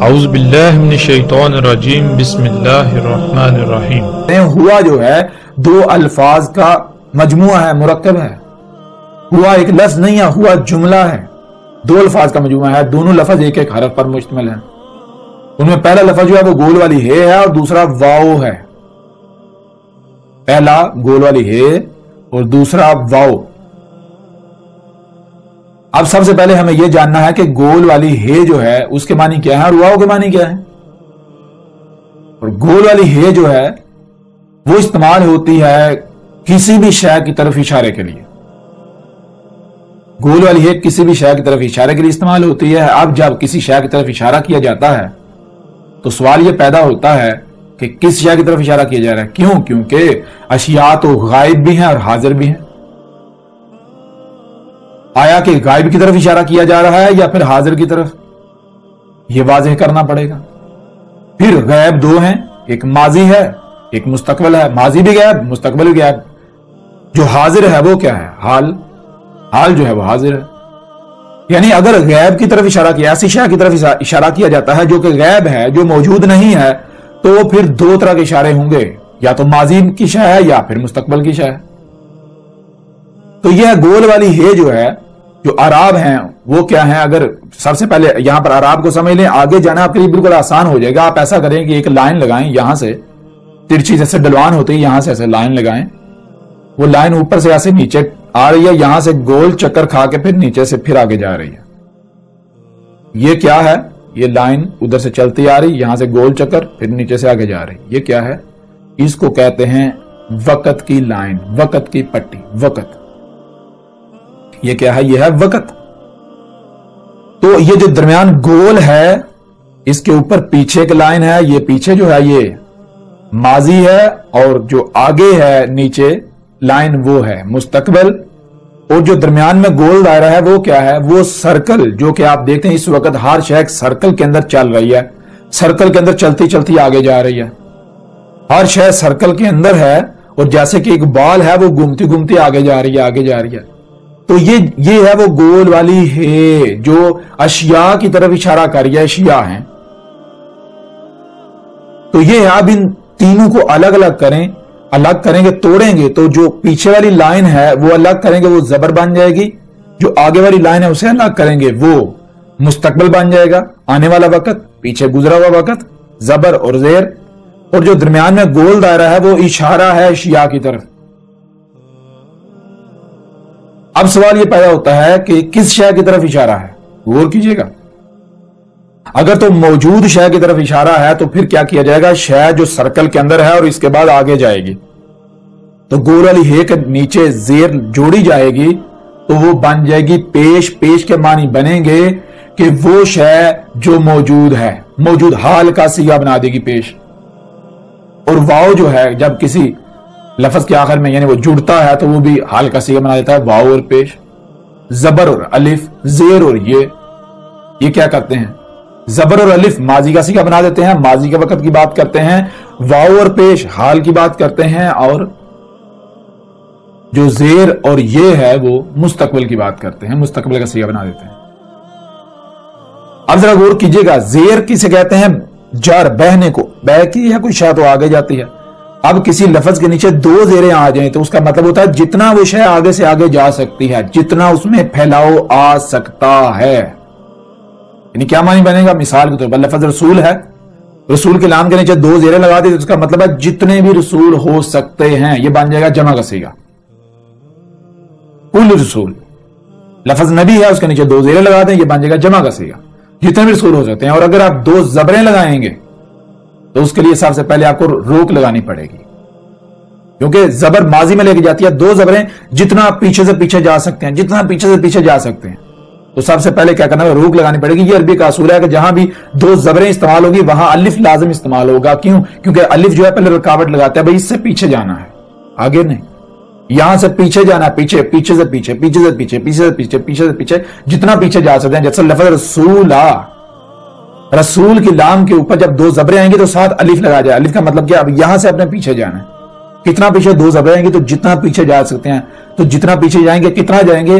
اعوذ باللہ من الشیطان الرجیم بسم اللہ الرحمن الرحیم۔ ہوا جو ہے دو الفاظ کا مجموعہ ہے، مرکب ہے۔ ہوا ایک لفظ نہیں ہے، ہوا جملہ ہے، دو الفاظ کا مجموعہ ہے، دونوں لفظ ایک ایک حرف پر مشتمل ہیں۔ ان میں پہلا لفظ جو ہے وہ گول والی ہے اور دوسرا واو ہے۔ پہلا گول والی ہے اور دوسرا واو۔ اب سب سے پہلے ہمیں یہ جاننا ہے کہ گول والی ہے جو ہے اس کے معنی کیا ہے اور واو کے معنی کیا ہے۔ اور گول والی ہے جو ہے وہ استعمال ہوتی ہے کسی بھی شے کی طرف اشارے کے لیے۔ گول والی ہے کسی بھی شے کی طرف اشارے کے لیے استعمال ہوتی ہے۔ اب جب کسی شے کی طرف اشارہ کیا جاتا ہے تو سوال یہ پیدا ہوتا ہے کہ کس شے کی طرف اشارہ کیا جا رہا ہے، کیوں؟ کیونکہ اشیاء تو غائب بھی ہیں اور حاضر بھی ہیں۔ آیا کہ غائب کی طرف اشارہ کیا جا رہا ہے یا پھر حاضر کی طرف، یہ واضح کرنا پڑے گا۔ پھر غائب دو ہیں، ایک ماضی ہے ایک مستقبل ہے۔ ماضی بھی غائب، مستقبل بھی غائب۔ جو حاضر ہے وہ کیا ہے؟ حال جو ہے وہ حاضر ہے۔ یعنی اگر غائب کی طرف اشارہ کیا، ایسی شے کی طرف اشارہ کیا جاتا ہے جو کہ غائب ہے، جو موجود نہیں ہے، تو پھر دو طرح کے اشارے ہوں گے، یا تو ماضی کی شے ہے یا پھر مستقبل کی شے ہے۔ تو یہ گول والی ہے جو ہے، جو اعراب ہیں وہ کیا ہیں؟ اگر سب سے پہلے یہاں پر اعراب کو سمجھ لیں، آگے جانا آپ کے لیے بالکل آسان ہو جائے گا۔ آپ ایسا کریں کہ ایک لائن لگائیں، یہاں سے ترچھی جیسے ڈلوان ہوتی ہے، یہاں سے ایسے لائن لگائیں، وہ لائن اوپر سے ایسے نیچے آ رہی ہے، یہاں سے گول چکر کھا کے پھر نیچے سے پھر آگے جا رہی ہے۔ یہ کیا ہے؟ یہ لائن ادھر سے چلتی آ رہی، یہاں سے گول چکر پھر نیچے سے آگے جا رہی، یہ کیا ہے؟ اس کو کہتے ہیں وقت کی لائن، وقت کی پٹی، وقت۔ یہ کیا ہے؟ یہ ہے وقت۔ تو یہ جو درمیان گول ہے اس کے اوپر پیچھے کی لائن ہے، یہ پیچھے جو ہے یہ ماضی ہے، اور جو آگے ہے نیچے لائن وہ ہے مستقبل، اور جو درمیان میں گول دائرہ ہے وہ کیا ہے؟ وہ سرکل، جو کہ آپ دیکھتے ہیں اس وقت ہر شے ایک سرکل کے اندر چل رہی ہے، سرکل کے اندر چلتی چلتی آگے جا رہی ہے، ہر شے سرکل کے اندر ہے، اور جیسے کہ ایک بال ہے وہ گھومتی گھومتی آگے جا رہی ہے، آگے جا رہی ہے۔ تو یہ ہے وہ گول والی ہے جو اشیاء کی طرف اشارہ کر رہی ہے، اشیاء ہیں۔ تو یہ اب ان تینوں کو الگ کریں گے، توڑیں گے، تو جو پیچھے والی لائن ہے وہ الگ کریں گے، وہ زبر بن جائے گی۔ جو آگے والی لائن ہے اسے الگ کریں گے، وہ مستقبل بن جائے گا، آنے والا وقت، پیچھے گزرا ہوا وقت، زبر اور زیر۔ اور جو درمیان میں گول دائرہ ہے وہ اشارہ ہے اشیاء کی طرف۔ اب سوال یہ پیدا ہوتا ہے کہ کس شے کی طرف اشارہ ہے؟ غور کیجئے گا۔ اگر تو موجود شے کی طرف اشارہ ہے تو پھر کیا کیا جائے گا؟ شے جو سرکل کے اندر ہے اور اس کے بعد آگے جائے گی، تو گول والی ہے کے نیچے زیر جوڑی جائے گی تو وہ بن جائے گی پیش۔ پیش کے معنی بنیں گے کہ وہ شے جو موجود ہے، موجود حال کا صیغہ بنا دے گی پیش۔ اور واو جو ہے جب کسی لفظ کے آخر میں یعنی وہ جڑتا ہے تو وہ بھی حال کا صیغہ بنا دیتا ہے، واو اور پیش۔ زبر اور الف، زیر اور یہ کیا کرتے ہیں؟ زبر اور الف ماضی کا صیغہ بنا دیتے ہیں، ماضی کے وقت کی بات کرتے ہیں، واو اور پیش حال کی بات کرتے ہیں، اور جو زیر اور یہ ہے وہ مستقبل کی بات کرتے ہیں، مستقبل کا صیغہ بنا دیتے ہیں۔ اب ذرا غور کیجئے گا، زیر کسے کہتے ہیں؟ جر، بہنے کو، بہ کی ہے کوئی شے تو آگے جاتی ہے۔ اب کسی لفظ کے نیچے دو زیریں آ جائیں تو اس کا مطلب ہوتا ہے جتنا وہ شے آگے سے آگے جا سکتی ہے، جتنا اس میں پھیلاؤ آ سکتا ہے۔ یعنی کیا معنی بنے گا؟ مثال کے طور پر لفظ رسول ہے، رسول کے لام کے نیچے دو زیریں لگا دی تو اس کا مطلب ہے جتنے بھی رسول ہو سکتے ہیں، یہ بن جائے گا جمع کا صیغہ، کل رسول۔ لفظ نبی ہے، اس کے نیچے دو زیریں لگا دیں، یہ بن جائے گا جمع کا صیغہ، جتنے بھی رسول ہو سکتے ہیں۔ اور اگر آپ دو زبریں لگائیں گے تو اس کے لیے سب سے پہلے آپ کو روک لگانی پڑے گی، کیونکہ زبر ماضی میں لے کے جاتی ہے۔ دو زبریں جتنا آپ پیچھے سے پیچھے جا سکتے ہیں، جتنا پیچھے سے پیچھے جا سکتے ہیں، تو سب سے پہلے کیا کرنا ہے؟ روک لگانی پڑے گی۔ یہ عربی کا اصول ہے کہ جہاں بھی دو زبریں استعمال ہوگی وہاں الف لازم استعمال ہوگا۔ کیوں؟ کیونکہ الف جو ہے پہلے رکاوٹ لگاتا ہے، بھائی اس سے پیچھے جانا ہے، آگے نہیں، یہاں سے پیچھے جانا ہے، پیچھے، پیچھے سے پیچھے، پیچھے سے پیچھے، پیچھے سے پیچھے، پیچھے سے پیچھے، جتنا پیچھے جا سکتے ہیں۔ جیسے لفظ رسول، رسول کی لام کے اوپر جب دو زبریں آئیں گی تو ساتھ الف لگا جائے۔ الف کا مطلب کیا؟ اب یہاں سے اپنے پیچھے جانا ہے، کتنا پیچھے؟ دو زبریں آئیں گی تو جتنا پیچھے جا سکتے ہیں، تو جتنا پیچھے جائیں گے کتنا جائیں گے؟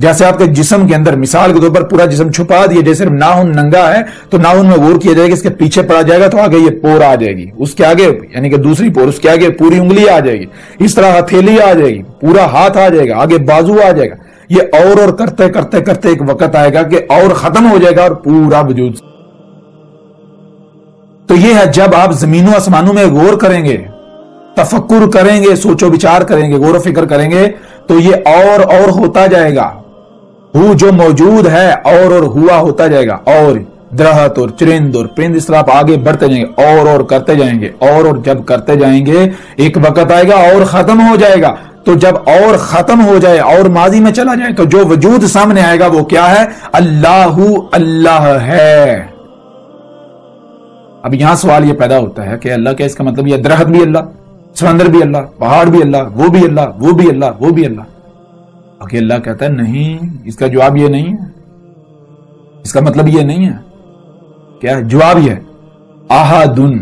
جیسے آپ کے جسم کے اندر مثال کے طور پر پورا جسم چھپا دیا، جیسے ناخن ننگا ہے تو ناخن میں غور کیا جائے گا، اس کے پیچھے پڑا جائے گا تو آگے یہ پور آ جائے گی، اس کے آگے یعنی کہ دوسری پور، اس کے آگے پوری انگلی آ جائے گی، اس طرح ہتھیلی آ جائے گی، پورا ہاتھ آ جائے گا، آگے بازو آ جائے گا. یہ اور کرتے کرتے کرتے ایک وقت آئے گا کہ اور ختم ہو جائے گا اور پورا وجود. تو یہ ہے جب آپ زمین و آسمانوں میں غور کریں گے، تفکر کریں گے، سوچ و بچار کریں گے، غور و فکر کریں گے تو یہ اور ہوتا جائے گا. وہ جو موجود ہے اور ہوا ہوتا جائے گا، اور درخت اور چرند اور پرند اس طرح آپ آگے بڑھتے جائیں گے، اور کرتے جائیں گے، اور جب کرتے جائیں گے ایک وقت آئے گا اور ختم ہو جائے گا. تو جب اور ختم ہو جائے اور ماضی میں چلا جائے تو جو وجود سامنے آئے گا وہ کیا ہے؟ اللہ اللہ ہے. اب یہاں سوال یہ پیدا ہوتا ہے کہ اللہ کیا؟ اس کا مطلب یہ درخت بھی اللہ، سمندر بھی اللہ، پہاڑ بھی اللہ، وہ بھی اللہ، وہ بھی اللہ، وہ بھی اللہ. کہ اللہ کہتا ہے نہیں، اس کا جواب یہ نہیں ہے، اس کا مطلب یہ نہیں ہے. کیا جواب یہ ہے؟ احدن.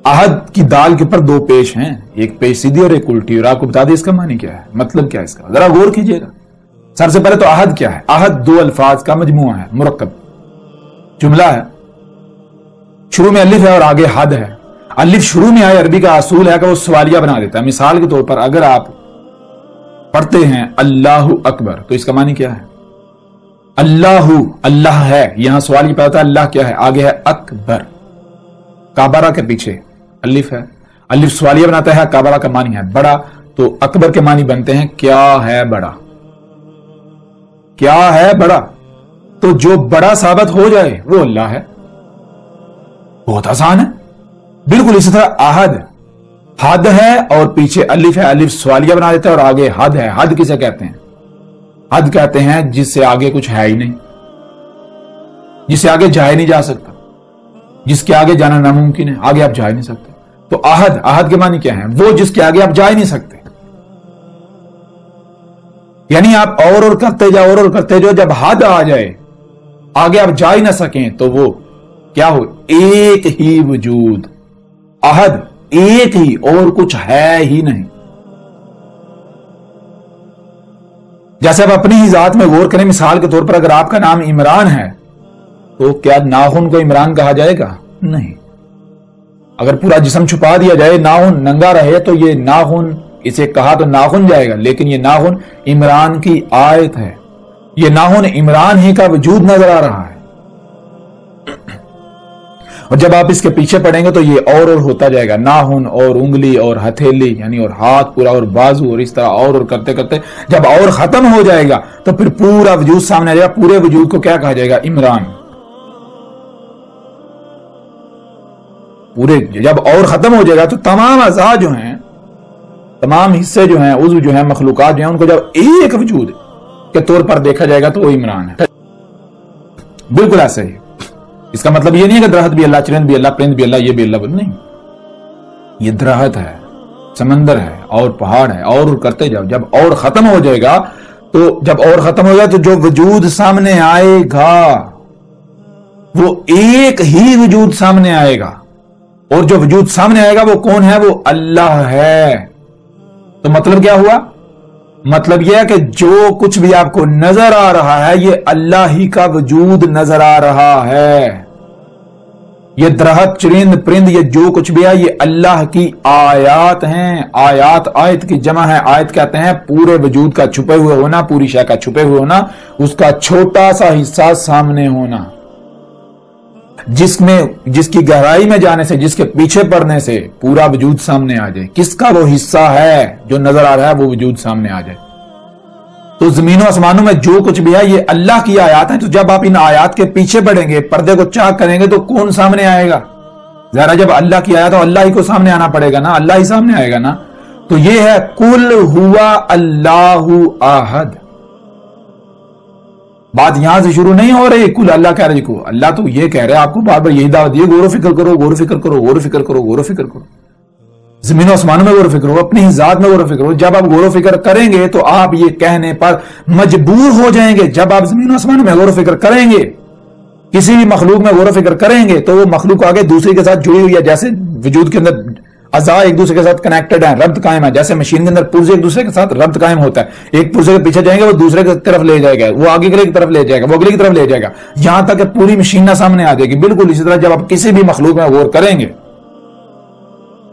احد کی دال کے اوپر دو پیش ہیں، ایک پیش سیدھی اور ایک الٹی، اور آپ کو بتا دیں اس کا معنی کیا ہے، مطلب کیا ہے اس کا. ذرا غور کیجئے گا. سب سے پہلے تو احد کیا ہے؟ احد دو الفاظ کا مجموعہ ہے، مرکب جملہ ہے. شروع میں الف ہے اور آگے حد ہے. الف شروع میں آئے، عربی کا اصول ہے کہ وہ سوالیہ بنا دیتا ہے. مثال کے طور پر اگر آپ پڑھتے ہیں اللہ اکبر تو اس کا معنی کیا ہے؟ اللہ اللہ ہے. یہاں سوال یہ پیدا ہوتا ہے اللہ کیا ہے؟ آگے ہے اکبر، کابرہ کے پیچھے الف ہے. الف سوالیہ بناتا ہے، کابرہ کا معنی ہے بڑا، تو اکبر کے معنی بنتے ہیں کیا ہے بڑا، کیا ہے بڑا. تو جو بڑا ثابت ہو جائے وہ اللہ ہے. بہت آسان ہے. بالکل اسی طرح احد، حد ہے اور پیچھے الف ہے، الف سوالیہ بنا دیتا ہے اور آگے حد ہے. حد کسے کہتے ہیں؟ حد کہتے ہیں جس سے آگے کچھ ہے ہی نہیں، جس سے آگے جا ہی نہیں جا سکتا، جس کے آگے جانا ناممکن ہے، آگے آپ جا ہی نہیں سکتے. تو احد، احد کے معنی کیا ہے؟ وہ جس کے آگے آپ جا ہی نہیں سکتے. یعنی آپ اور کرتے جاؤ اور کرتے جاؤ، جب حد آ جائے آگے آپ جا ہی نہ سکیں تو وہ کیا ہو؟ ایک ہی وجود. احد ایک ہی، اور کچھ ہے ہی نہیں. جیسے آپ اپنی ہی ذات میں غور کریں، مثال کے طور پر اگر آپ کا نام عمران ہے تو کیا ناخن کو عمران کہا جائے گا؟ نہیں. اگر پورا جسم چھپا دیا جائے، ناخن ننگا رہے تو یہ ناخن، اسے کہا تو ناخن جائے گا، لیکن یہ ناخن عمران کی آیت ہے. یہ ناخن عمران ہی کا وجود نظر آ رہا ہے. اور جب آپ اس کے پیچھے پڑیں گے تو یہ اور ہوتا جائے گا. ناخن اور انگلی اور ہتھیلی یعنی اور ہاتھ پورا اور بازو اور اس طرح اور کرتے کرتے جب اور ختم ہو جائے گا تو پھر پورا وجود سامنے آ جائے گا. پورے وجود کو کیا کہا جائے گا؟ عمران. پورے جب اور ختم ہو جائے گا تو تمام اعضاء جو ہیں، تمام حصے جو ہیں، عضو جو ہیں، مخلوقات جو ہیں، ان کو جب ایک وجود کے طور پر دیکھا جائے گا تو وہ عمران ہے. بالکل ایسے ہی. اس کا مطلب یہ نہیں ہے کہ درخت بھی اللہ، چرند بھی اللہ، پرند بھی اللہ، یہ بھی اللہ، نہیں. یہ درخت ہے، سمندر ہے اور پہاڑ ہے، اور کرتے جاؤ. جب اور ختم ہو جائے گا تو جب اور ختم ہو جائے تو جو وجود سامنے آئے گا وہ ایک ہی وجود سامنے آئے گا. اور جو وجود سامنے آئے گا وہ کون ہے؟ وہ اللہ ہے. تو مطلب کیا ہوا؟ مطلب یہ ہے کہ جو کچھ بھی آپ کو نظر آ رہا ہے یہ اللہ ہی کا وجود نظر آ رہا ہے. یہ درخت، چرند، پرند، یہ جو کچھ بھی ہے یہ اللہ کی آیات ہیں. آیات، آیت کی جمع ہے. آیت کہتے ہیں پورے وجود کا چھپے ہوئے ہونا، پوری شے کا چھپے ہوئے ہونا، اس کا چھوٹا سا حصہ سامنے ہونا، جس کی گہرائی میں جانے سے، جس کے پیچھے پڑنے سے پورا وجود سامنے آ جائے. کس کا وہ حصہ ہے جو نظر آ رہا ہے وہ وجود سامنے آ جائے. تو زمین و آسمانوں میں جو کچھ بھی ہے یہ اللہ کی آیات ہیں. تو جب آپ ان آیات کے پیچھے پڑیں گے، پردے کو چاک کریں گے تو کون سامنے آئے گا؟ ذرا جب اللہ کی آیات تو اللہ ہی کو سامنے آنا پڑے گا نا، اللہ ہی سامنے آئے گا نا. تو یہ ہے قل ہوا اللہ احد. بات یہاں سے شروع نہیں ہو رہی کل اللہ کہہ رہے کو. اللہ تو یہ کہہ رہے آپ کو بار بار یہی دعوت دی، غور و فکر کرو، غور و فکر کرو، غور و فکر کرو، غور و فکر کرو. زمین و آسمانوں میں غور و فکر کرو، اپنی ذات میں غور و فکر کرو. جب آپ غور و فکر کریں گے تو آپ یہ کہنے پر مجبور ہو جائیں گے. جب آپ زمین و آسمانوں میں غور و فکر کریں گے، کسی بھی مخلوق میں غور و فکر کریں گے تو وہ مخلوق آگے دوسری کے ساتھ جڑی ہوئی ہے. جیسے وجود کے اندر اعضاء ایک دوسرے کے ساتھ کنیکٹڈ ہیں، ربط قائم ہے، جیسے مشین کے اندر پرزے ایک دوسرے کے ساتھ ربط قائم ہوتا ہے، ایک پرزے کے پیچھے جائیں گے وہ دوسرے کی طرف لے جائے گا، وہ آگے کی طرف لے جائے گا، وہ اگلی کی طرف لے جائے گا، یہاں تک کہ پوری مشین نہ سامنے آ جائے گی۔ بالکل اسی طرح جب آپ کسی بھی مخلوق میں غور کریں گے،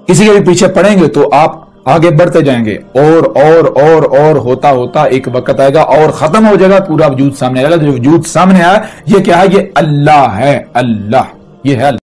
کسی کے بھی پیچھے پڑیں گے تو آپ آگے بڑھتے جائیں گے، اور ہوتا ہوتا ایک وقت آئے گا اور ختم ہو جائے گا، پورا وجود سامنے آئے گا۔ جو وجود سامنے آیا یہ کیا ہے؟ یہ اللہ ہے، اللہ، یہ ہے اللہ۔